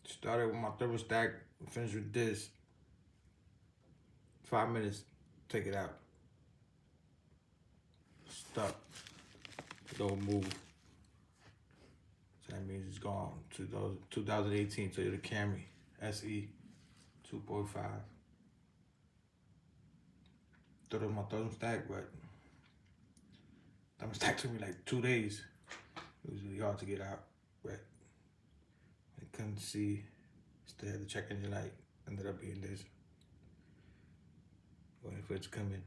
Started with my thermostat, finished with this. 5 minutes, take it out. Stuck. Don't move. So that means it's gone. 2018 Toyota Camry SE 2.5. Thought it was my thermostat, but thermostat took me like 2 days. It was really hard to get out, but I couldn't see. Still had the check engine light. Ended up being this. Waiting for it to come in.